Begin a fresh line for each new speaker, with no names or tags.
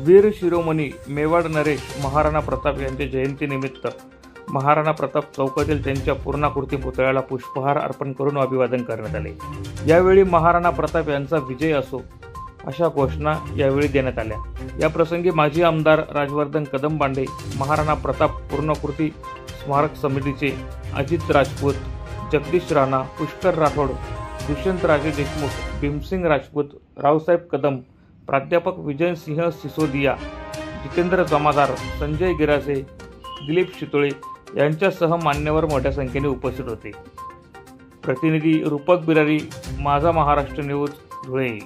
वीर शिरोमणी मेवाड नरेश महाराणा प्रताप यांच्या जयंतीनिमित्त महाराणा प्रताप चौकातील त्यांच्या पूर्णाकृती पुतळ्याला पुष्पहार अर्पण करून अभिवादन करण्यात आले। यावेळी महाराणा प्रताप यांचा विजय असो अशा घोषणा यावेळी देण्यात आल्या। या प्रसंगी माजी आमदार राजवर्धन कदमबांडे, महाराणा प्रताप पूर्णाकृती स्मारक समितीचे अजित राजपूत, जगदीश राणा, पुष्कर राठोड, दुष्यंतराजे देशमुख, भीमसिंग राजपूत, रावसाहेब कदम, प्राध्यापक विजयसिंह सिसोदिया, जितेंद्र जमादार, संजय गिरासे, दिलीप शितोळे यांच्यासह मान्यवर मोठ्या संख्येने उपस्थित होते। प्रतिनिधी रूपक बिरारी, माझा महाराष्ट्र न्यूज, धुळे।